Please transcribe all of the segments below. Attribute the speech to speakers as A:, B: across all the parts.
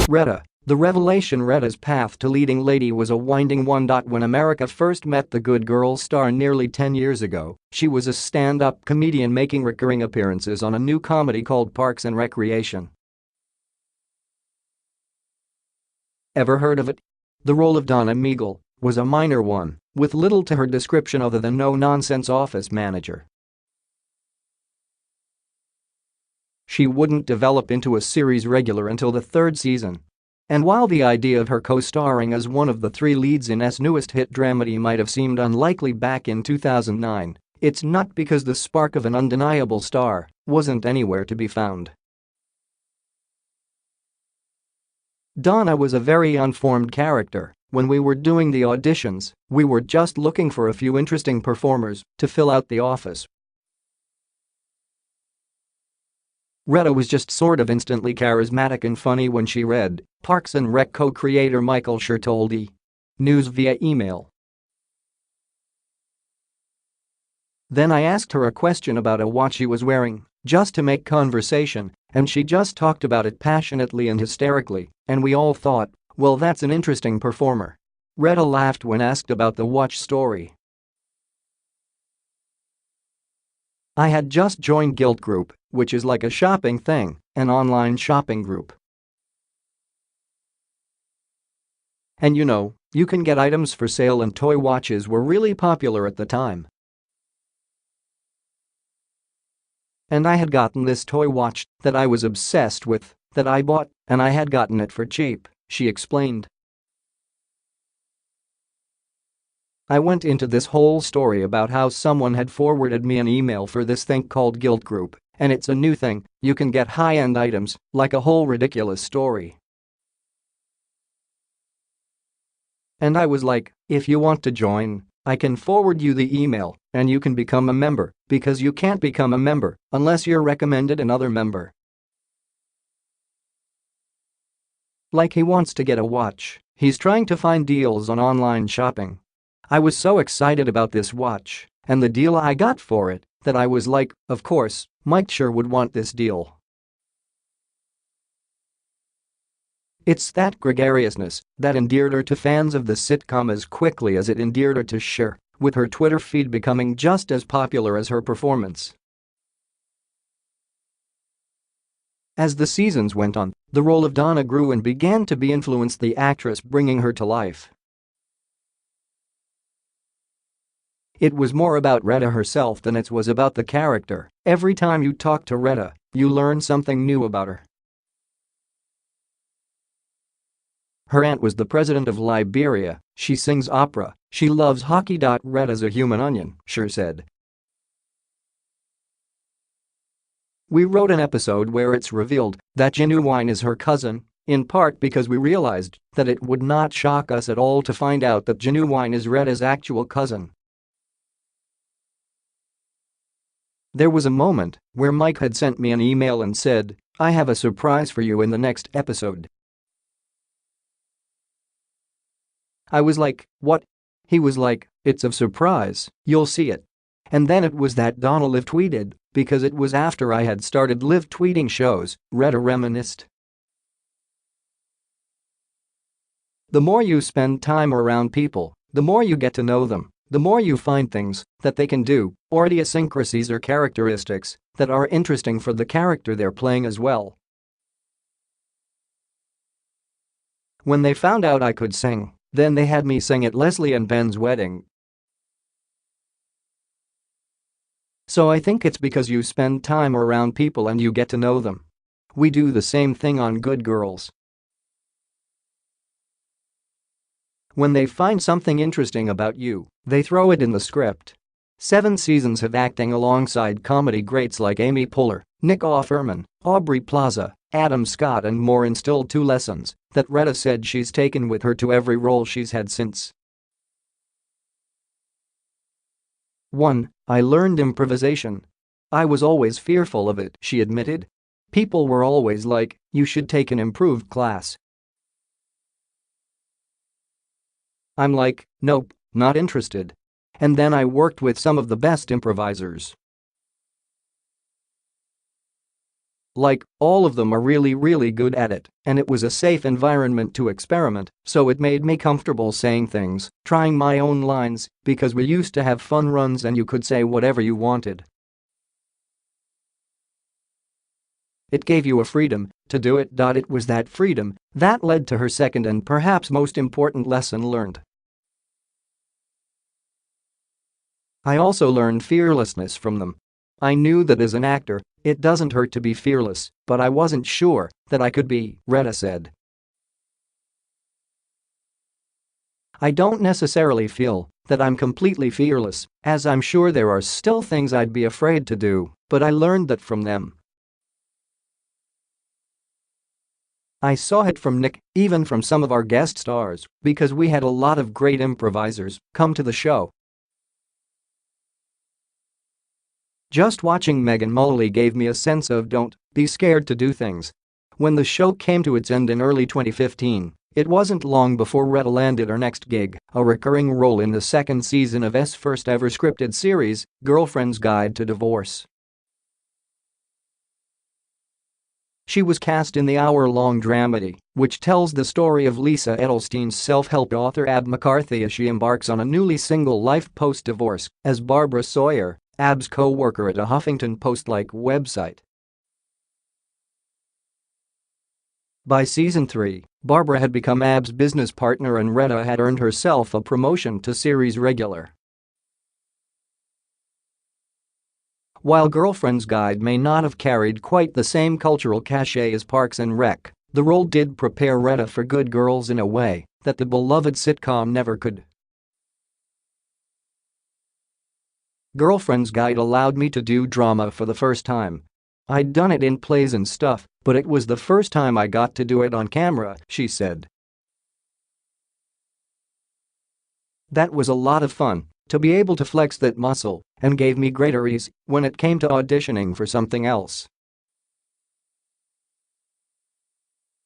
A: Retta. The revelation. Retta's path to leading lady was a winding one. When America first met the Good Girl star nearly 10 years ago, she was a stand-up comedian making recurring appearances on a new comedy called Parks and Recreation. Ever heard of it? The role of Donna Meagle was a minor one, with little to her description other than no-nonsense office manager. She wouldn't develop into a series regular until the third season. And while the idea of her co-starring as one of the three leads in S newest hit dramedy might have seemed unlikely back in 2009, it's not, because the spark of an undeniable star wasn't anywhere to be found. Donna was a very unformed character. When we were doing the auditions, we were just looking for a few interesting performers to fill out the office. Retta was just sort of instantly charismatic and funny when she read, Parks and Rec co-creator Michael Schur told E! News via email. Then I asked her a question about a watch she was wearing, just to make conversation, and she just talked about it passionately and hysterically, and we all thought, well, that's an interesting performer. Retta laughed when asked about the watch story. I had just joined Guilt Group, which is like a shopping thing, an online shopping group. And you know, you can get items for sale, and toy watches were really popular at the time. And I had gotten this toy watch that I was obsessed with, that I bought, and I had gotten it for cheap, she explained. I went into this whole story about how someone had forwarded me an email for this thing called Guilt Group, and it's a new thing, you can get high-end items, like a whole ridiculous story. And I was like, if you want to join, I can forward you the email, and you can become a member, because you can't become a member unless you're recommended another member. Like he wants to get a watch, he's trying to find deals on online shopping. I was so excited about this watch and the deal I got for it that I was like, of course, Mike Schur would want this deal. It's that gregariousness that endeared her to fans of the sitcom as quickly as it endeared her to Schur, with her Twitter feed becoming just as popular as her performance. As the seasons went on, the role of Donna grew and began to be influenced, the actress bringing her to life. It was more about Retta herself than it was about the character. Every time you talk to Retta, you learn something new about her. Her aunt was the president of Liberia, she sings opera, she loves hockey. Retta's a human onion, Schur said. We wrote an episode where it's revealed that Genuine is her cousin, in part because we realized that it would not shock us at all to find out that Genuine is Retta's actual cousin. There was a moment where Mike had sent me an email and said, I have a surprise for you in the next episode. I was like, what? He was like, it's a surprise, you'll see it. And then it was that Donna live tweeted, because it was after I had started live tweeting shows, Retta reminisced. The more you spend time around people, the more you get to know them, the more you find things that they can do, or idiosyncrasies or characteristics that are interesting for the character they're playing as well. When they found out I could sing, then they had me sing at Leslie and Ben's wedding. So I think it's because you spend time around people and you get to know them. We do the same thing on Good Girls. When they find something interesting about you, they throw it in the script. 7 seasons of acting alongside comedy greats like Amy Poehler, Nick Offerman, Aubrey Plaza, Adam Scott and more instilled 2 lessons that Retta said she's taken with her to every role she's had since. 1. I learned improvisation. I was always fearful of it, she admitted. People were always like, you should take an improved class. I'm like, nope, not interested. And then I worked with some of the best improvisers. Like, all of them are really good at it, and it was a safe environment to experiment, so it made me comfortable saying things, trying my own lines, because we used to have fun runs and you could say whatever you wanted. It gave you a freedom to do it. It was that freedom that led to her second and perhaps most important lesson learned. I also learned fearlessness from them. I knew that as an actor, it doesn't hurt to be fearless, but I wasn't sure that I could be, Retta said. I don't necessarily feel that I'm completely fearless, as I'm sure there are still things I'd be afraid to do, but I learned that from them. I saw it from Nick, even from some of our guest stars, because we had a lot of great improvisers come to the show. Just watching Megan Mullally gave me a sense of don't be scared to do things. When the show came to its end in early 2015, it wasn't long before Retta landed her next gig, a recurring role in the second season of S' first ever scripted series, Girlfriend's Guide to Divorce. She was cast in the hour-long dramedy, which tells the story of Lisa Edelstein's self-help author Ab McCarthy as she embarks on a newly single life post-divorce as Barbara Sawyer, Ab's co-worker at a Huffington Post-like website. By season 3, Barbara had become Ab's business partner and Retta had earned herself a promotion to series regular. While Girlfriend's Guide may not have carried quite the same cultural cachet as Parks and Rec, the role did prepare Retta for Good Girls in a way that the beloved sitcom never could. Girlfriend's Guide allowed me to do drama for the first time. I'd done it in plays and stuff, but it was the first time I got to do it on camera, she said. That was a lot of fun, to be able to flex that muscle, and gave me greater ease when it came to auditioning for something else.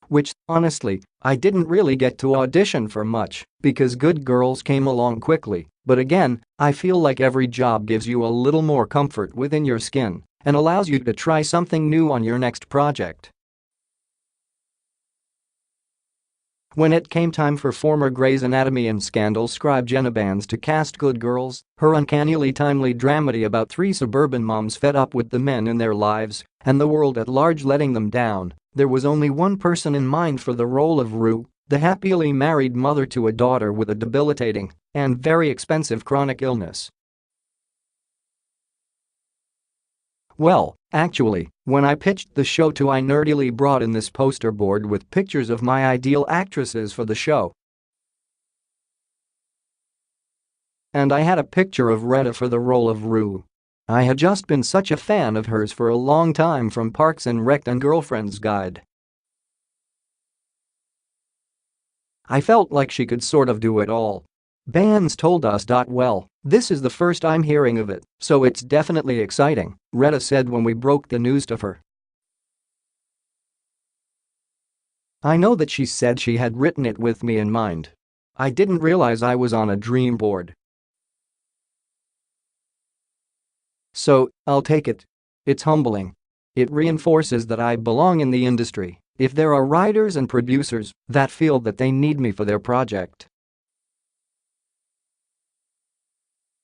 A: Which, honestly, I didn't really get to audition for much because Good Girls came along quickly, but again, I feel like every job gives you a little more comfort within your skin and allows you to try something new on your next project. When it came time for former Grey's Anatomy and Scandal scribe Jenna Bans to cast Good Girls, her uncannily timely dramedy about three suburban moms fed up with the men in their lives and the world at large letting them down, there was only one person in mind for the role of Rue, the happily married mother to a daughter with a debilitating and very expensive chronic illness. Well, actually, when I pitched the show to I nerdily brought in this poster board with pictures of my ideal actresses for the show. And I had a picture of Retta for the role of Rue. I had just been such a fan of hers for a long time from Parks and Rec and Girlfriend's Guide. I felt like she could sort of do it all. Bans told us. Well, this is the first I'm hearing of it, so it's definitely exciting, Retta said when we broke the news to her. I know that she said she had written it with me in mind. I didn't realize I was on a dream board. So, I'll take it. It's humbling. It reinforces that I belong in the industry if there are writers and producers that feel that they need me for their project.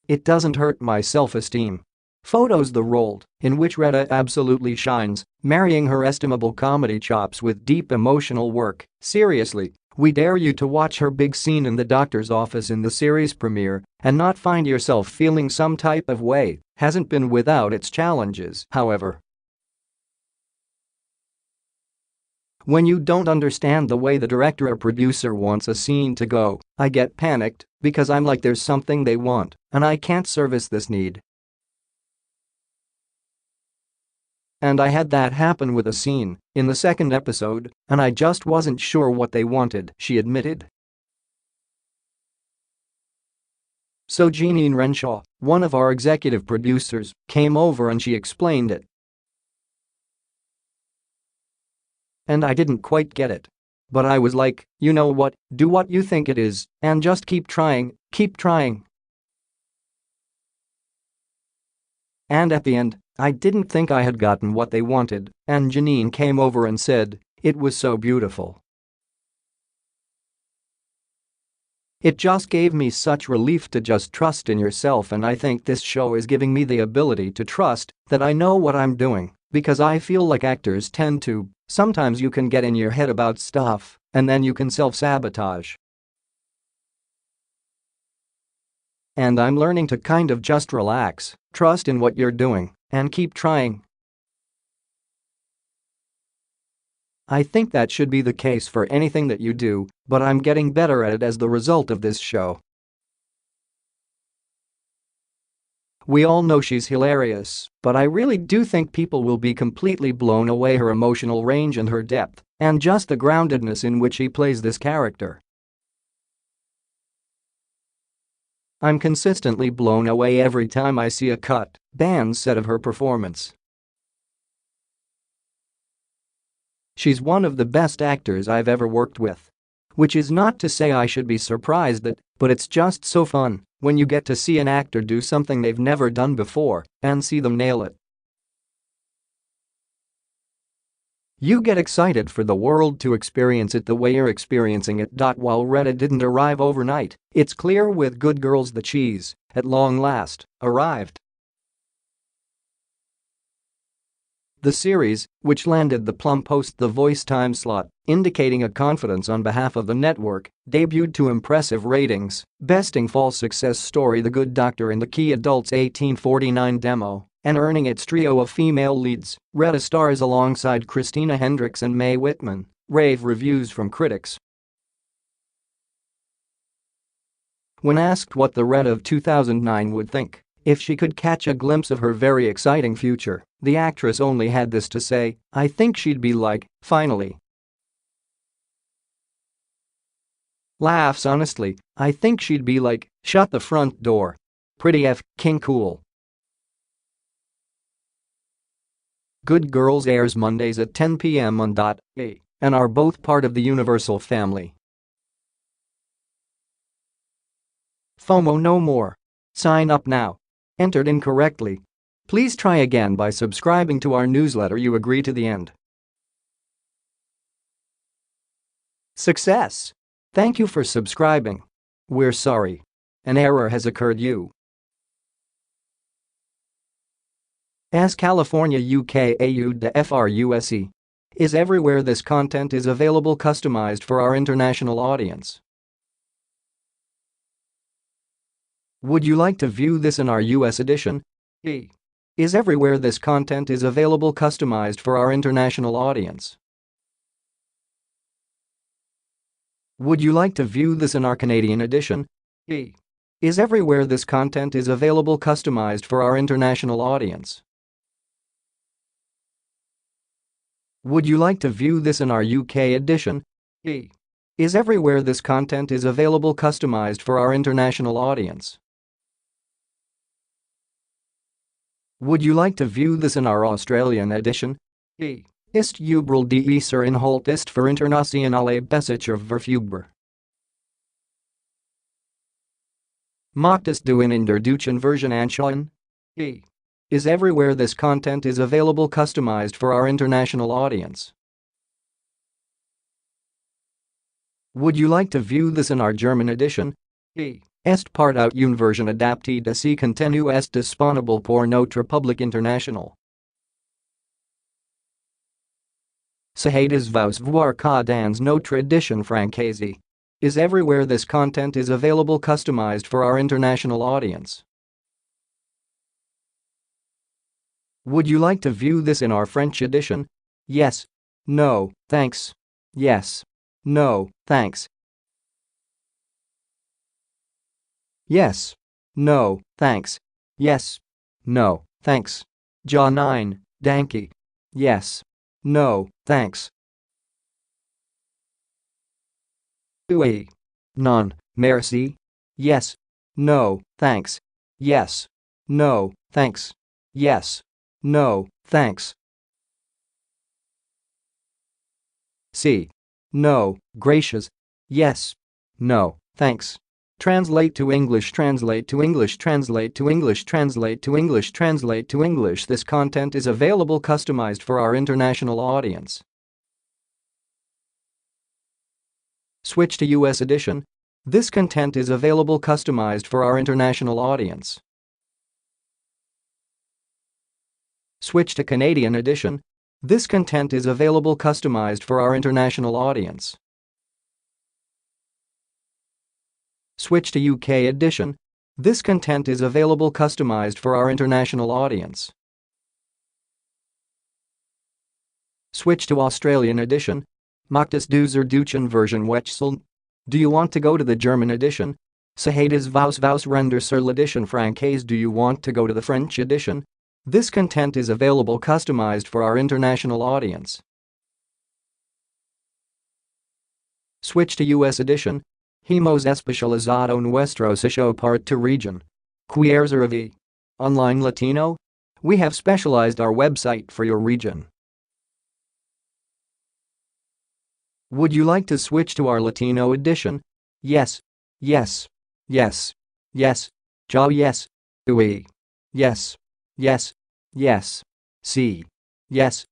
A: It doesn't hurt my self-esteem. Photos the role, in which Retta absolutely shines, marrying her estimable comedy chops with deep emotional work. Seriously, we dare you to watch her big scene in the doctor's office in the series premiere and not find yourself feeling some type of way. Hasn't been without its challenges, however. When you don't understand the way the director or producer wants a scene to go, I get panicked because I'm like there's something they want and I can't service this need. And I had that happen with a scene in the second episode and I just wasn't sure what they wanted, she admitted. So Jeanine Renshaw, one of our executive producers, came over and she explained it. And I didn't quite get it. But I was like, you know what, do what you think it is, and just keep trying, keep trying. And at the end, I didn't think I had gotten what they wanted, and Janine came over and said, "It was so beautiful." It just gave me such relief to just trust in yourself, and I think this show is giving me the ability to trust that I know what I'm doing, because I feel like actors tend to, sometimes you can get in your head about stuff, and then you can self-sabotage. And I'm learning to kind of just relax, trust in what you're doing, and keep trying. I think that should be the case for anything that you do, but I'm getting better at it as the result of this show. We all know she's hilarious, but I really do think people will be completely blown away her emotional range and her depth, and just the groundedness in which she plays this character. I'm consistently blown away every time I see a cut, banned set of her performance. She's one of the best actors I've ever worked with. Which is not to say I should be surprised that, but it's just so fun when you get to see an actor do something they've never done before and see them nail it. You get excited for the world to experience it the way you're experiencing it. While Retta didn't arrive overnight, it's clear with Good Girls the cheese, at long last, arrived. The series, which landed the Plum Post The Voice time slot, indicating a confidence on behalf of the network, debuted to impressive ratings, besting Fall's success story The Good Doctor in the Key Adults 1849 demo, and earning its trio of female leads. Retta stars alongside Christina Hendricks and Mae Whitman. Rave reviews from critics. When asked what the Retta of 2009 would think if she could catch a glimpse of her very exciting future, the actress only had this to say: "I think she'd be like, finally." Laughs. "Honestly, I think she'd be like, shut the front door. Pretty f***ing cool." Good Girls airs Mondays at 10 p.m. on .A and are both part of the Universal family. FOMO no more. Sign up now. Entered incorrectly. Please try again by subscribing to our newsletter. You agree to the end. Success! Thank you for subscribing. We're sorry. An error has occurred. As California UK AU de FRUSE. Is everywhere this content is available customized for our international audience. Would you like to view this in our US edition? Is everywhere this content is available customized for our international audience. Would you like to view this in our Canadian edition? Is everywhere this content is available customized for our international audience. Would you like to view this in our UK edition? Is everywhere this content is available customized for our international audience. Would you like to view this in our Australian edition? Ist überall dieser Inhalt ist für internationale Besitzer verfügbar. Möchtest du in der deutschen Version anschauen? Is everywhere this content is available customized for our international audience. Would you like to view this in our German edition? Est part une version adaptée de ce contenu est disponible pour notre public international. Sahades vous voir dans notre édition française. Is everywhere this content is available customized for our international audience. Would you like to view this in our French edition? Yes. No, thanks. Yes. No, thanks. Yes. No, thanks. Yes. No, thanks. Ja nein, danke. Yes. No, thanks. Oui. Non, merci. Yes. No, thanks. Yes. No, thanks. Yes. No, thanks. C. No, gracious. Yes. No, thanks. Translate to English, translate to English, translate to English, translate to English, translate to English. This content is available customized for our international audience. Switch to US edition. This content is available customized for our international audience. Switch to Canadian edition. This content is available customized for our international audience. Switch to UK edition. This content is available customized for our international audience. Switch to Australian edition. Möchtest du zur deutschen Version wechseln? Do you want to go to the German edition? Sahadas vos render sur l'edition francaise. Do you want to go to the French edition? This content is available customized for our international audience. Switch to US edition. Hemos especializado nuestro sitio para tu region. ¿Quieres servir? Online Latino? We have specialized our website for your region. Would you like to switch to our Latino edition? Yes. Yes. Yes. Yes. Ja yes. Oui. Yes. Yes. Yes. Sí. Yes.